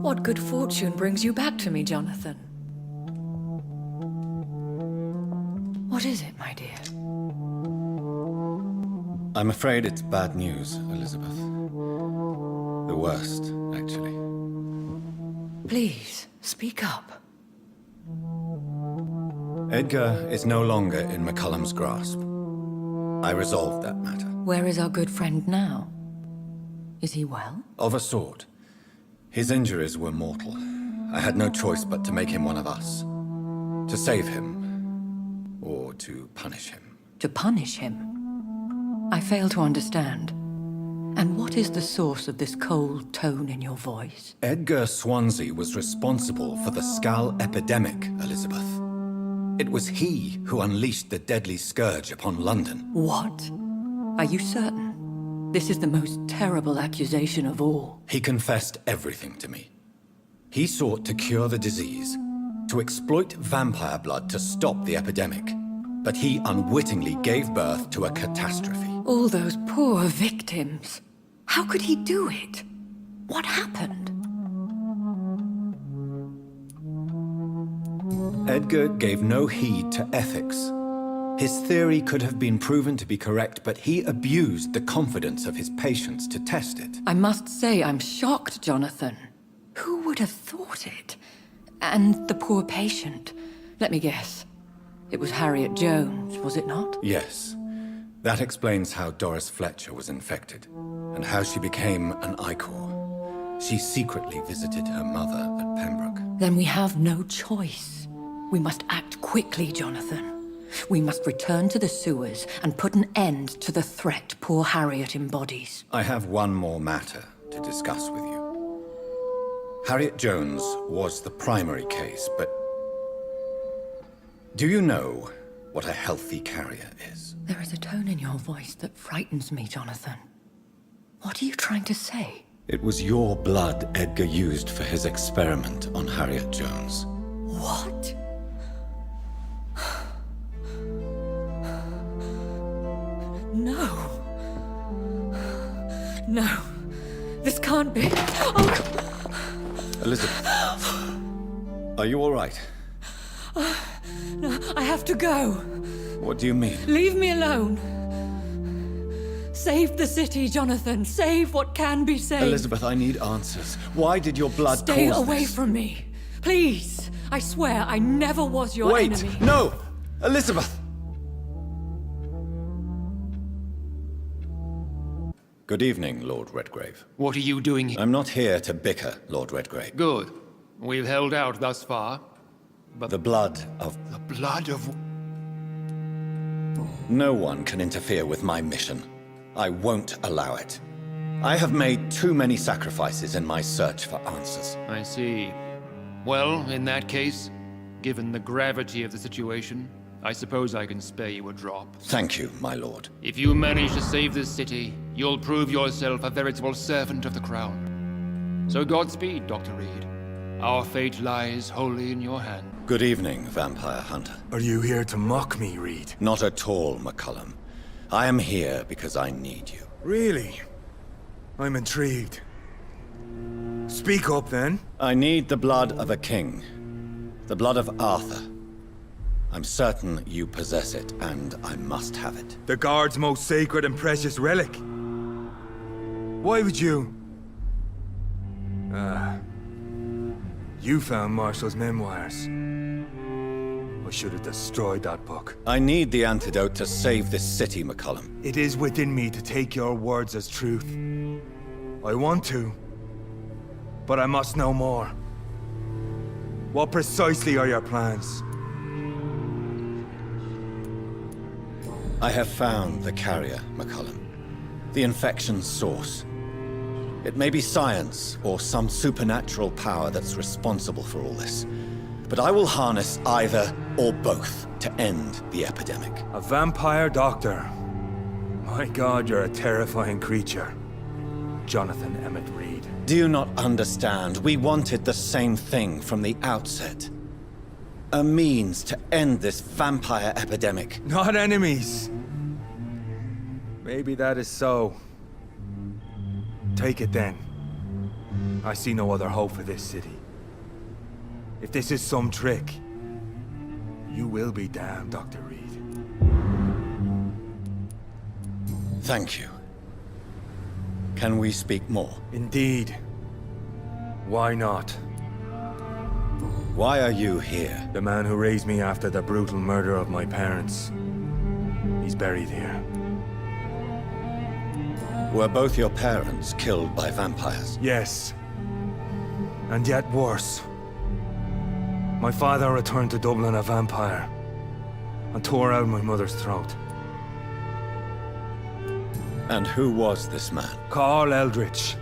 What good fortune brings you back to me, Jonathan? What is it, my dear? I'm afraid it's bad news, Elizabeth. The worst, actually. Please, speak up. Edgar is no longer in McCullum's grasp. I resolved that matter. Where is our good friend now? Is he well? Of a sort. His injuries were mortal. I had no choice but to make him one of us. To save him. Or to punish him. To punish him? I fail to understand. And what is the source of this cold tone in your voice? Edgar Swansea was responsible for the Skull epidemic, Elizabeth. It was he who unleashed the deadly scourge upon London. What? Are you certain? This is the most terrible accusation of all. He confessed everything to me. He sought to cure the disease, to exploit vampire blood to stop the epidemic. But he unwittingly gave birth to a catastrophe. All those poor victims. How could he do it? What happened? Edgar gave no heed to ethics. His theory could have been proven to be correct, but he abused the confidence of his patients to test it. I must say I'm shocked, Jonathan. Who would have thought it? And the poor patient. Let me guess. It was Harriet Jones, was it not? Yes. That explains how Doris Fletcher was infected, and how she became an Ichor. She secretly visited her mother at Pembroke. Then we have no choice. We must act quickly, Jonathan. We must return to the sewers and put an end to the threat poor Harriet embodies. I have one more matter to discuss with you. Harriet Jones was the primary case, but do you know what a healthy carrier is? There is a tone in your voice that frightens me, Jonathan. What are you trying to say? It was your blood Edgar used for his experiment on Harriet Jones. What? No. No. This can't be. Oh. Elizabeth, are you all right? No, I have to go. What do you mean? Leave me alone. Save the city, Jonathan. Save what can be saved. Elizabeth, I need answers. Why did your blood Stay cause away this? from me. Please. I swear I never was your enemy. Wait! No! Elizabeth! Good evening, Lord Redgrave. What are you doing here? I'm not here to bicker, Lord Redgrave. Good. We've held out thus far. But The blood of... the blood of... No one can interfere with my mission. I won't allow it. I have made too many sacrifices in my search for answers. I see. Well, in that case, given the gravity of the situation, I suppose I can spare you a drop. Thank you, my lord. If you manage to save this city, you'll prove yourself a veritable servant of the crown. So Godspeed, Dr. Reed. Our fate lies wholly in your hand. Good evening, Vampire Hunter. Are you here to mock me, Reed? Not at all, McCullum. I am here because I need you. Really? I'm intrigued. Speak up, then. I need the blood of a king. The blood of Arthur. I'm certain you possess it, and I must have it. The Guard's most sacred and precious relic. Why would you... You found Marshall's memoirs. I should have destroyed that book. I need the antidote to save this city, McCullum. It is within me to take your words as truth. I want to, but I must know more. What precisely are your plans? I have found the carrier, McCullum. The infection's source. It may be science or some supernatural power that's responsible for all this. But I will harness either or both to end the epidemic. A vampire doctor. My God, you're a terrifying creature. Jonathan Emmett Reed. Do you not understand? We wanted the same thing from the outset. A means to end this vampire epidemic. Not enemies. Maybe that is so. Take it then. I see no other hope for this city. If this is some trick, you will be damned, Dr. Reed. Thank you. Can we speak more? Indeed. Why not? Why are you here? The man who raised me after the brutal murder of my parents. He's buried here. Were both your parents killed by vampires? Yes. And yet worse. My father returned to Dublin a vampire and tore out my mother's throat. And who was this man? Carl Eldritch.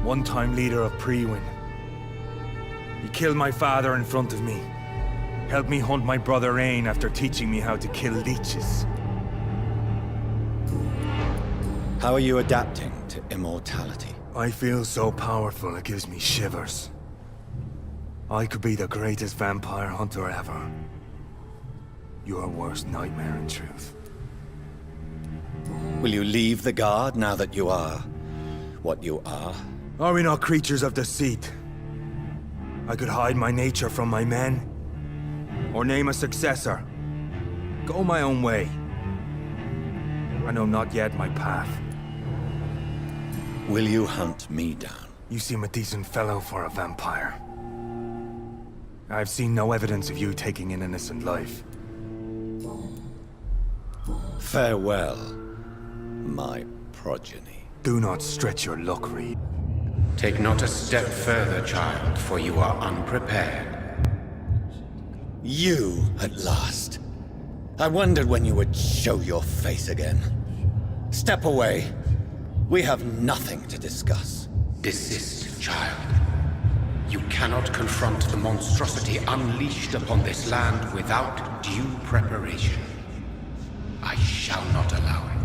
One-time leader of Prewin. He killed my father in front of me. Helped me hunt my brother Ain after teaching me how to kill leeches. How are you adapting to immortality? I feel so powerful it gives me shivers. I could be the greatest vampire hunter ever. Your worst nightmare, in truth. Will you leave the Guard now that you are what you are? Are we not creatures of deceit? I could hide my nature from my men, or name a successor. Go my own way. I know not yet my path. Will you hunt me down? You seem a decent fellow for a vampire. I've seen no evidence of you taking an innocent life. Farewell, my progeny. Do not stretch your luck, Reed. Take not a step further, child, for you are unprepared. You, at last. I wondered when you would show your face again. Step away. We have nothing to discuss. Desist, child. You cannot confront the monstrosity unleashed upon this land without due preparation. I shall not allow it.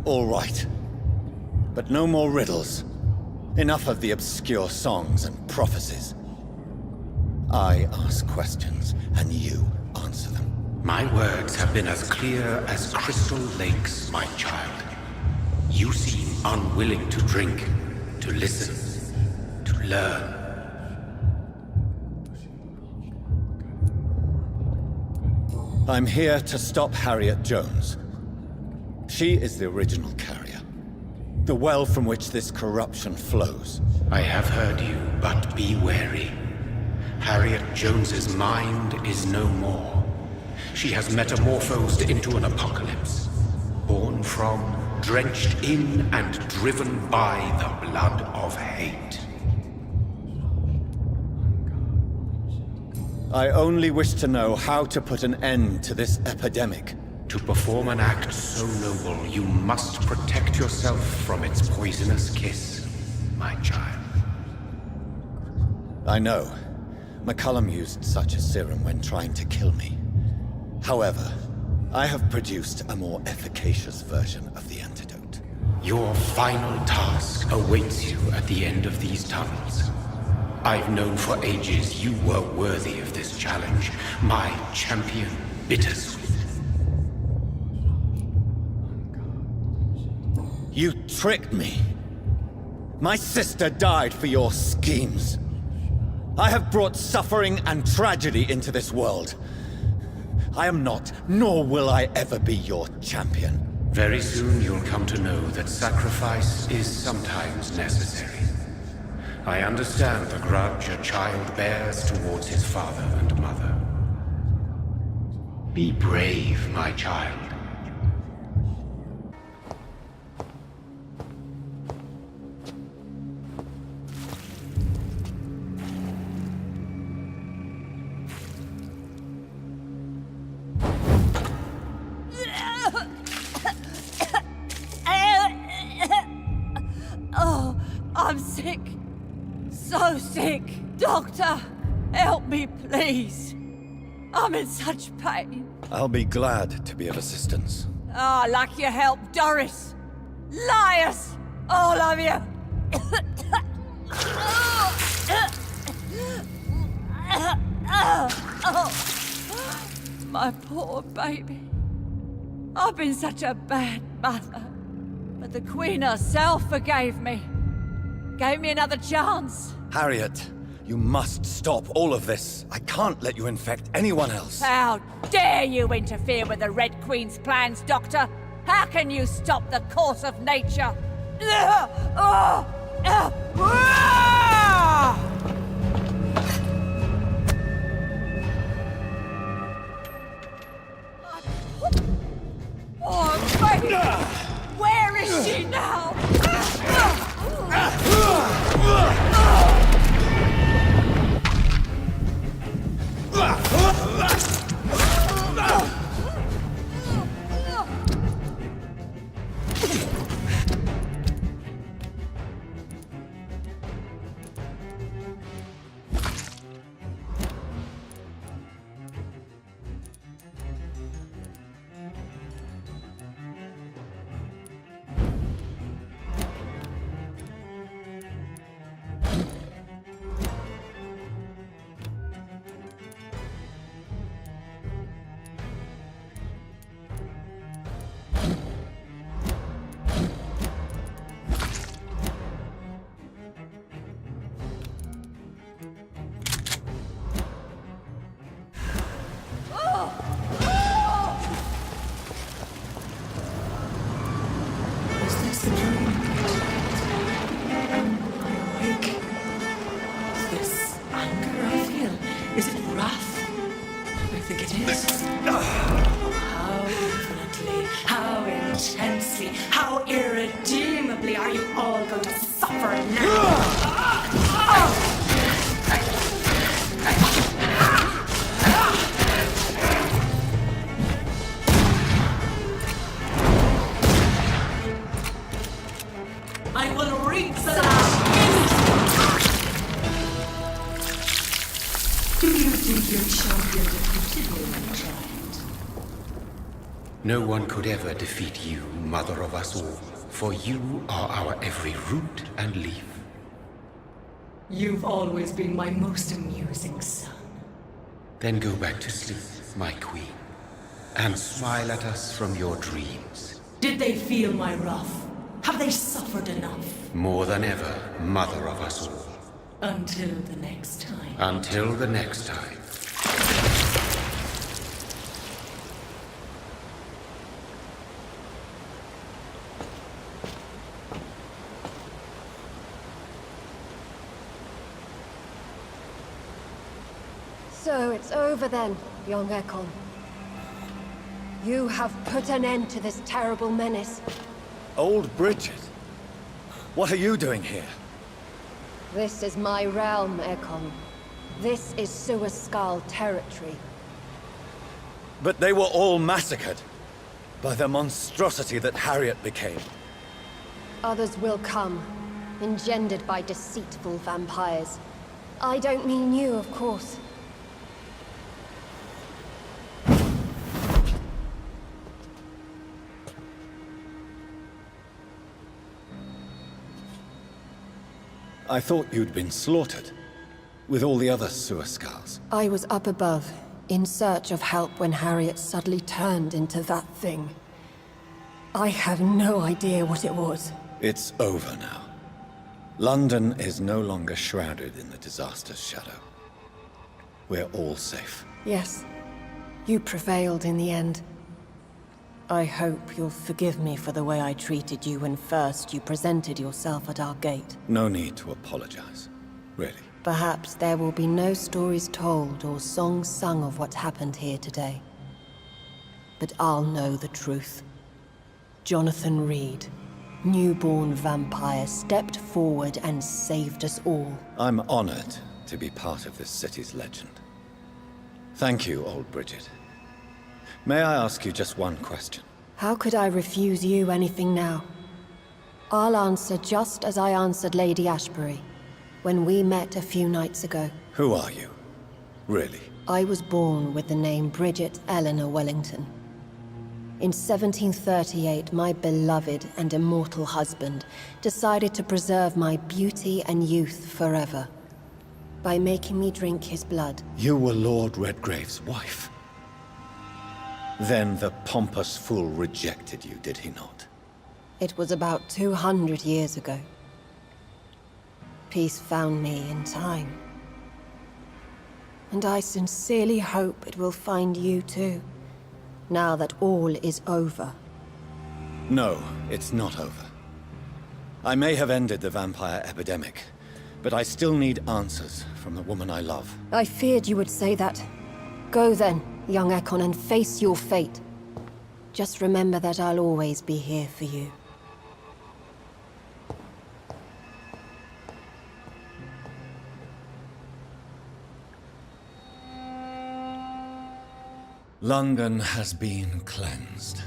All right. But no more riddles. Enough of the obscure songs and prophecies. I ask questions, and you answer them. My words have been as clear as crystal lakes, my child. You seem unwilling to drink, to listen, to learn. I'm here to stop Harriet Jones. She is the original carrier. The well from which this corruption flows. I have heard you, but be wary. Harriet Jones's mind is no more. She has metamorphosed into an apocalypse. Born from, drenched in, and driven by the blood of hate. I only wish to know how to put an end to this epidemic. To perform an act so noble, you must protect yourself from its poisonous kiss, my child. I know. McCullum used such a serum when trying to kill me. However, I have produced a more efficacious version of the antidote. Your final task awaits you at the end of these tunnels. I've known for ages you were worthy of this challenge, my champion, Bittersweet. You tricked me. My sister died for your schemes. I have brought suffering and tragedy into this world. I am not, nor will I ever be your champion. Very soon you'll come to know that sacrifice is sometimes necessary. I understand the grudge a child bears towards his father and mother. Be brave, my child. Oh, I'm sick. So sick. Doctor, help me, please. I'm in such pain. I'll be glad to be of assistance. Ah, like your help, Doris. Liars! All of you! My poor baby. I've been such a bad mother. But the Queen herself forgave me. gave me another chance. Harriet, you must stop all of this. I can't let you infect anyone else. How dare you interfere with the Red Queen's plans, Doctor? How can you stop the course of nature? Oh, baby! Where is she now? Is it wrath? I think it is. How infinitely, how intensely, how irredeemably are you all going to suffer now? I will reap the last. Do you think your champion defeated me when he tried? No one could ever defeat you, mother of us all, for you are our every root and leaf. You've always been my most amusing son. Then go back to sleep, my queen, and smile at us from your dreams. Did they feel my wrath? Have they suffered enough? More than ever, mother of us all. Until the next time. Until the next time. So it's over then, young Ekon. You have put an end to this terrible menace. Old Bridget? What are you doing here? This is my realm, Ekon. This is Suaskal territory. But they were all massacred by the monstrosity that Harriet became. Others will come, engendered by deceitful vampires. I don't mean you, of course. I thought you'd been slaughtered, with all the other Suaskals. I was up above, in search of help when Harriet suddenly turned into that thing. I have no idea what it was. It's over now. London is no longer shrouded in the disaster's shadow. We're all safe. Yes, you prevailed in the end. I hope you'll forgive me for the way I treated you when first you presented yourself at our gate. No need to apologize, really. Perhaps there will be no stories told or songs sung of what happened here today. But I'll know the truth. Jonathan Reed, newborn vampire, stepped forward and saved us all. I'm honored to be part of this city's legend. Thank you, old Bridget. May I ask you just one question? How could I refuse you anything now? I'll answer just as I answered Lady Ashbury when we met a few nights ago. Who are you? Really? I was born with the name Bridget Eleanor Wellington. In 1738, my beloved and immortal husband decided to preserve my beauty and youth forever by making me drink his blood. You were Lord Redgrave's wife. Then the pompous fool rejected you, did he not? It was about 200 years ago. Peace found me in time. And I sincerely hope it will find you too, now that all is over. No, it's not over. I may have ended the vampire epidemic, but I still need answers from the woman I love. I feared you would say that. Go then, young Ekon, and face your fate. Just remember that I'll always be here for you. London has been cleansed.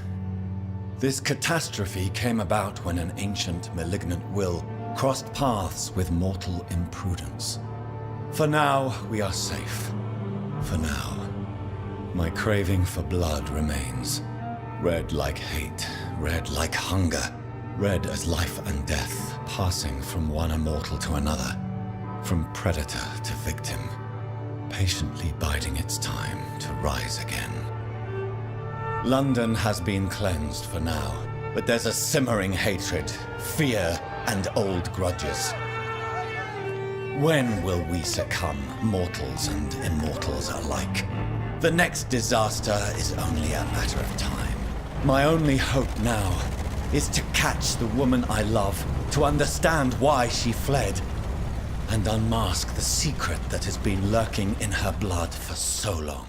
This catastrophe came about when an ancient, malignant will crossed paths with mortal imprudence. For now, we are safe. For now. My craving for blood remains. Red like hate, red like hunger, red as life and death, passing from one immortal to another, from predator to victim, patiently biding its time to rise again. London has been cleansed for now, but there's a simmering hatred, fear, and old grudges. When will we succumb, mortals and immortals alike? The next disaster is only a matter of time. My only hope now is to catch the woman I love, to understand why she fled, and unmask the secret that has been lurking in her blood for so long.